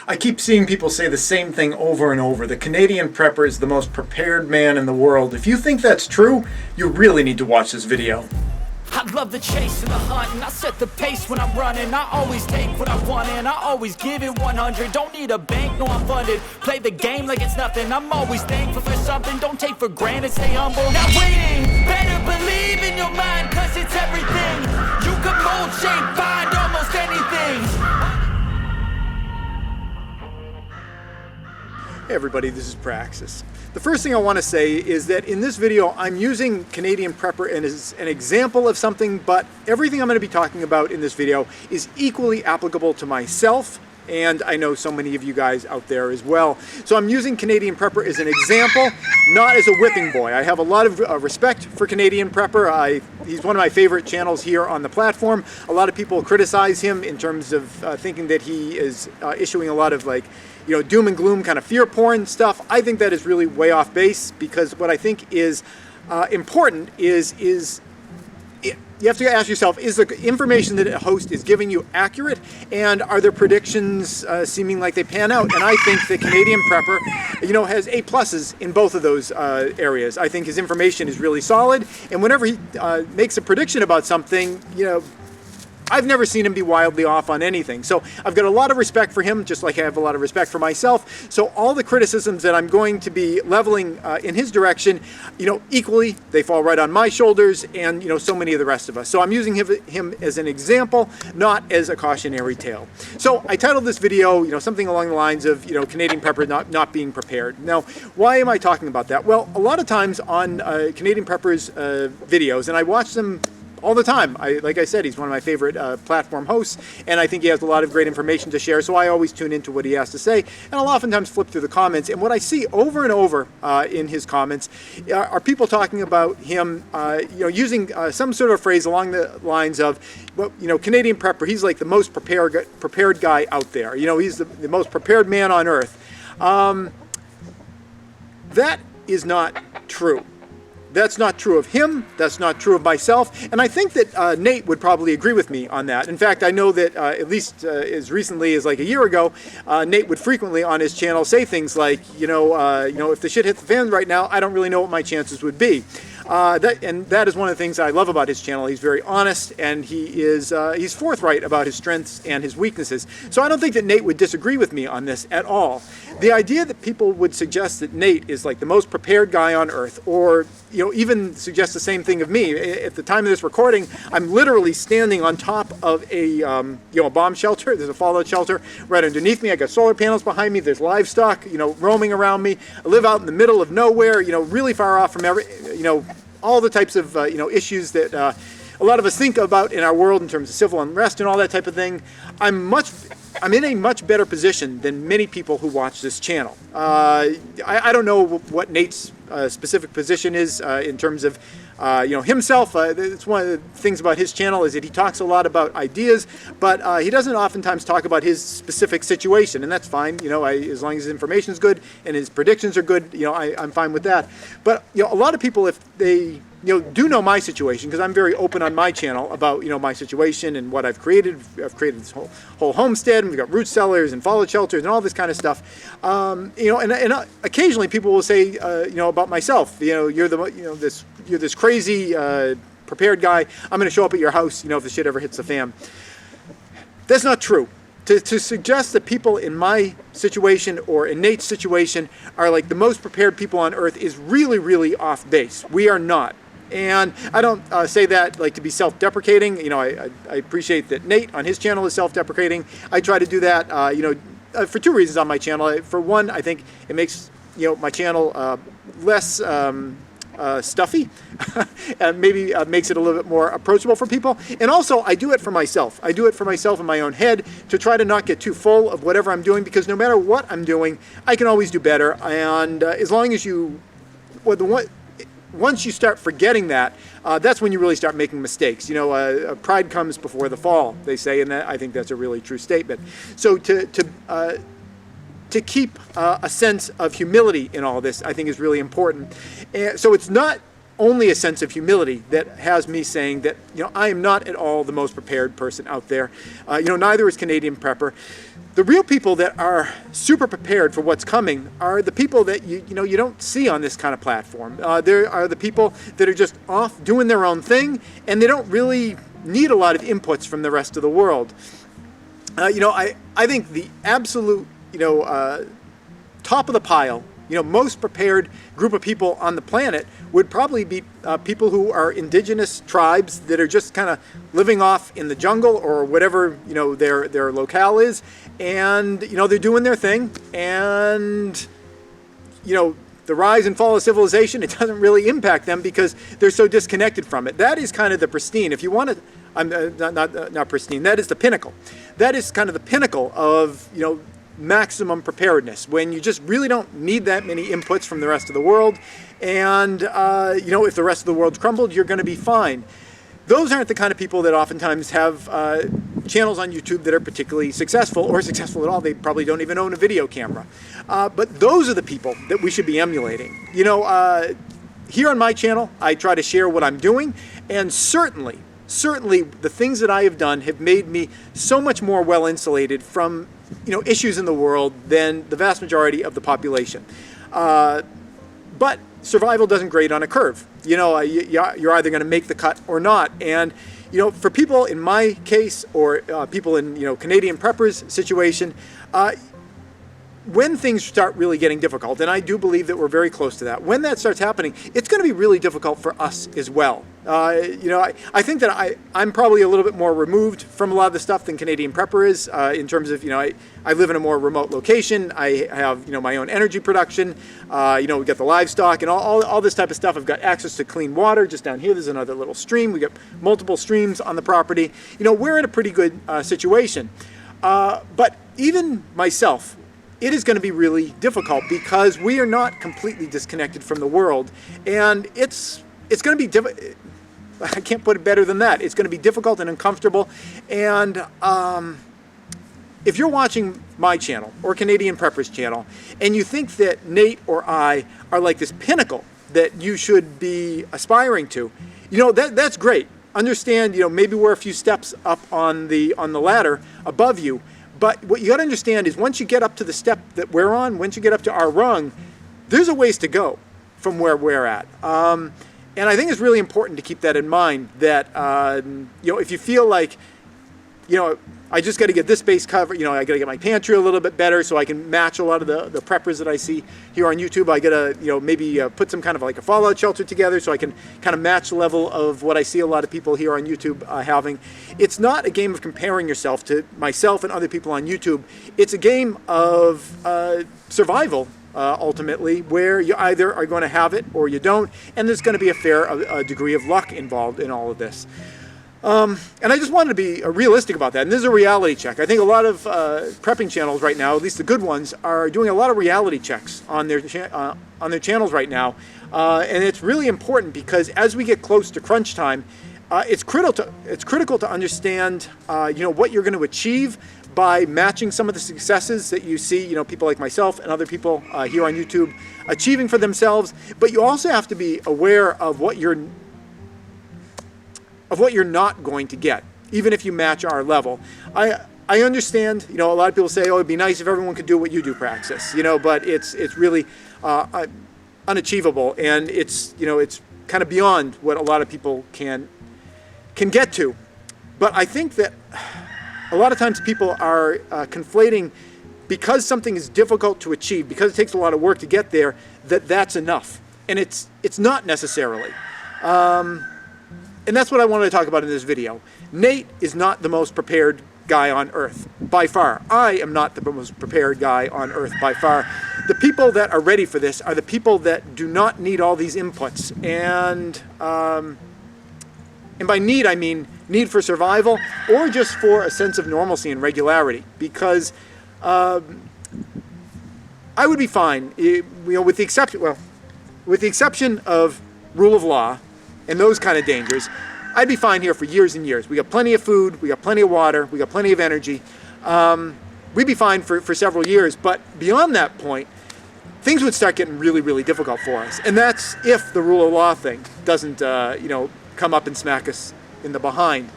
I keep seeing people say the same thing over and over. The Canadian prepper is the most prepared man in the world. If you think that's true, you really need to watch this video. I love the chase and the hunt, and I set the pace when I'm running. I always take what I want and I always give it 100. Don't need a bank, no I'm funded. Play the game like it's nothing. I'm always thankful for something. Don't take for granted, stay humble. Now waiting, better believe in your mind, cause it's everything. You can mold, shape, find almost anything. Hey everybody, this is Praxis. The first thing I want to say is that in this video I'm using Canadian Prepper as an example of something, but everything I'm going to be talking about in this video is equally applicable to myself, and I know so many of you guys out there as well. So I'm using Canadian Prepper as an example, not as a whipping boy. I have a lot of respect for Canadian Prepper. He's one of my favorite channels here on the platform. A lot of people criticize him in terms of thinking that he is issuing a lot of doom and gloom kind of fear porn stuff. I think that is really way off base, because what I think is important is you have to ask yourself, is the information that a host is giving you accurate, and are their predictions seeming like they pan out? And I think that Canadian Prepper, has A pluses in both of those areas. I think his information is really solid, and whenever he makes a prediction about something, I've never seen him be wildly off on anything. So I've got a lot of respect for him, just like I have a lot of respect for myself. So all the criticisms that I'm going to be leveling in his direction, equally, they fall right on my shoulders, and so many of the rest of us. So I'm using him as an example, not as a cautionary tale. So I titled this video, something along the lines of, Canadian Prepper not being prepared. Now, why am I talking about that? Well, a lot of times on Canadian Prepper's videos, and I watch them all the time. Like I said, he's one of my favorite platform hosts, and I think he has a lot of great information to share, so I always tune into what he has to say, and I'll oftentimes flip through the comments, and what I see over and over in his comments are people talking about him using some sort of phrase along the lines of, well, Canadian Prepper, he's like the most prepared guy out there. He's the most prepared man on earth. That is not true. That's not true of him, that's not true of myself, and I think that Nate would probably agree with me on that. In fact, I know that at least as recently as like a year ago, Nate would frequently on his channel say things like, if the shit hit the fan right now, I don't really know what my chances would be. That is one of the things I love about his channel. He's very honest, and he's forthright about his strengths and his weaknesses. So I don't think that Nate would disagree with me on this at all. The idea that people would suggest that Nate is like the most prepared guy on earth, or even suggest the same thing of me. At the time of this recording, I'm literally standing on top of a bomb shelter. There's a fallout shelter right underneath me. I got solar panels behind me. There's livestock roaming around me. I live out in the middle of nowhere, really far off from all the types of issues that a lot of us think about in our world in terms of civil unrest and all that type of thing. I'm in a much better position than many people who watch this channel. I don't know what Nate's specific position is in terms of himself. It's one of the things about his channel is that he talks a lot about ideas, but he doesn't oftentimes talk about his specific situation, and that's fine. As long as his information is good and his predictions are good, I'm fine with that. But a lot of people, if they do know my situation, because I'm very open on my channel about my situation and what I've created. I've created this whole homestead, and we've got root cellars and fallout shelters and all this kind of stuff. And occasionally people will say about myself, you're this crazy prepared guy. I'm going to show up at your house, if the shit ever hits the fan. That's not true. To suggest that people in my situation or in Nate's situation are like the most prepared people on earth is really, really off base. We are not. And I don't say that to be self-deprecating. I appreciate that Nate on his channel is self-deprecating. I try to do that, for two reasons on my channel. For one, I think it makes my channel less stuffy, and maybe makes it a little bit more approachable for people. And also, I do it for myself. I do it for myself in my own head to try to not get too full of whatever I'm doing, because no matter what I'm doing, I can always do better. And as long as once you start forgetting that, that's when you really start making mistakes. Pride comes before the fall, they say, and I think that's a really true statement. So to keep a sense of humility in all this, I think is really important. And so it's not only a sense of humility that has me saying that I am not at all the most prepared person out there. Neither is Canadian Prepper. The real people that are super prepared for what's coming are the people that you don't see on this kind of platform. There are the people that are just off doing their own thing, and they don't really need a lot of inputs from the rest of the world. I think the absolute top of the pile, most prepared group of people on the planet would probably be people who are indigenous tribes that are just kind of living off in the jungle or whatever their locale is, and they're doing their thing, and the rise and fall of civilization, it doesn't really impact them because they're so disconnected from it. That is kind of the pristine. If you want to, not pristine. That is the pinnacle. That is kind of the pinnacle of maximum preparedness, when you just really don't need that many inputs from the rest of the world, and if the rest of the world's crumbled, you're going to be fine. Those aren't the kind of people that oftentimes have channels on YouTube that are particularly successful, or successful at all. They probably don't even own a video camera. But those are the people that we should be emulating. Here on my channel, I try to share what I'm doing, and certainly the things that I have done have made me so much more well insulated from issues in the world than the vast majority of the population. But survival doesn't grade on a curve. You're either going to make the cut or not. And for people in my case, or people in Canadian preppers situation, when things start really getting difficult, and I do believe that we're very close to that, when that starts happening, it's going to be really difficult for us as well. I think that I'm probably a little bit more removed from a lot of the stuff than Canadian prepper is, in terms of, I live in a more remote location. I have, my own energy production. We got the livestock and all this type of stuff. I've got access to clean water. Just down here, there's another little stream. We got multiple streams on the property. We're in a pretty good situation. But even myself, it is going to be really difficult because we are not completely disconnected from the world, and it's going to be I can't put it better than that. It's going to be difficult and uncomfortable. And if you're watching my channel or Canadian Prepper's channel, and you think that Nate or I are like this pinnacle that you should be aspiring to, that's great. Understand, maybe we're a few steps up on the ladder above you. But what you got to understand is, once you get up to the step that we're on, once you get up to our rung, there's a ways to go from where we're at. And I think it's really important to keep that in mind, that, if you feel like, I just got to get this base covered, I got to get my pantry a little bit better so I can match a lot of the preppers that I see here on YouTube. I got to, maybe put some kind of like a fallout shelter together so I can kind of match the level of what I see a lot of people here on YouTube having. It's not a game of comparing yourself to myself and other people on YouTube. It's a game of survival. Ultimately, where you either are going to have it or you don't, and there's going to be a fair degree of luck involved in all of this. And I just wanted to be realistic about that, and this is a reality check. I think a lot of prepping channels right now, at least the good ones, are doing a lot of reality checks on their channels right now, and it's really important because as we get close to crunch time, it's critical to understand what you're going to achieve by matching some of the successes that you see, people like myself and other people here on YouTube achieving for themselves. But you also have to be aware of what you're not going to get, even if you match our level. I understand, a lot of people say, oh, it'd be nice if everyone could do what you do, Praxis, but it's really unachievable, and it's kind of beyond what a lot of people can get to. But I think that a lot of times people are conflating, because something is difficult to achieve, because it takes a lot of work to get there, that's enough. And it's not necessarily. And that's what I wanted to talk about in this video. Nate is not the most prepared guy on earth, by far. I am not the most prepared guy on earth, by far. The people that are ready for this are the people that do not need all these inputs. And by need, I mean need for survival, or just for a sense of normalcy and regularity. Because I would be fine, with the exception of rule of law and those kind of dangers. I'd be fine here for years and years. We got plenty of food, we got plenty of water, we got plenty of energy. We'd be fine for several years, but beyond that point, things would start getting really, really difficult for us. And that's if the rule of law thing doesn't, come up and smack us in the behind.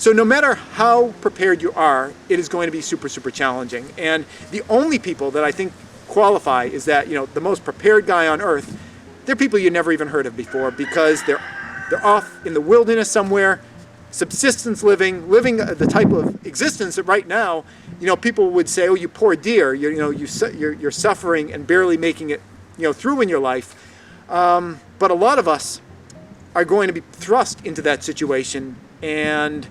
So no matter how prepared you are, it is going to be super, super challenging. And the only people that I think qualify is that, the most prepared guy on earth, they're people you never even heard of before, because they're off in the wilderness somewhere, subsistence living the type of existence that right now, people would say, oh, you poor dear, you're suffering and barely making it, through in your life. But a lot of us are going to be thrust into that situation and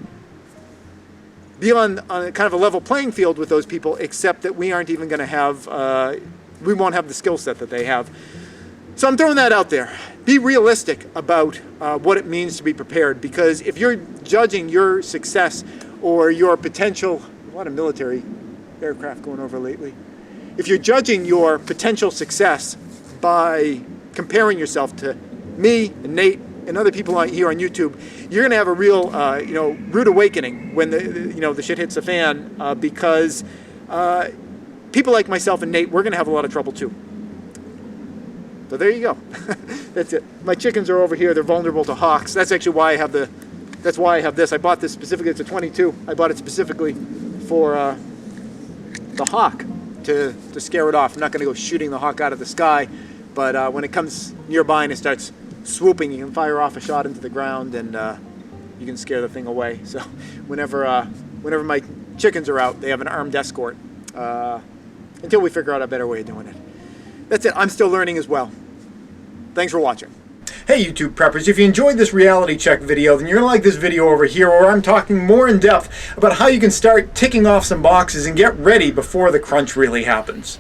be on kind of a level playing field with those people, except that we aren't even going to have, we won't have the skill set that they have. So I'm throwing that out there. Be realistic about what it means to be prepared, because if you're judging your success or your potential, a lot of military aircraft going over lately, if you're judging your potential success by comparing yourself to me and Nate and other people here on YouTube, you're going to have a real, rude awakening when the shit hits the fan, because people like myself and Nate, we're going to have a lot of trouble too. So there you go. That's it. My chickens are over here. They're vulnerable to hawks. That's actually why I have that's why I have this. I bought this specifically. It's a 22. I bought it specifically for the hawk to scare it off. I'm not going to go shooting the hawk out of the sky, but when it comes nearby and it starts swooping, you can fire off a shot into the ground and you can scare the thing away. So whenever my chickens are out, they have an armed escort until we figure out a better way of doing it. That's it. I'm still learning as well. Thanks for watching. Hey YouTube preppers, if you enjoyed this reality check video, then you're going to like this video over here where I'm talking more in depth about how you can start ticking off some boxes and get ready before the crunch really happens.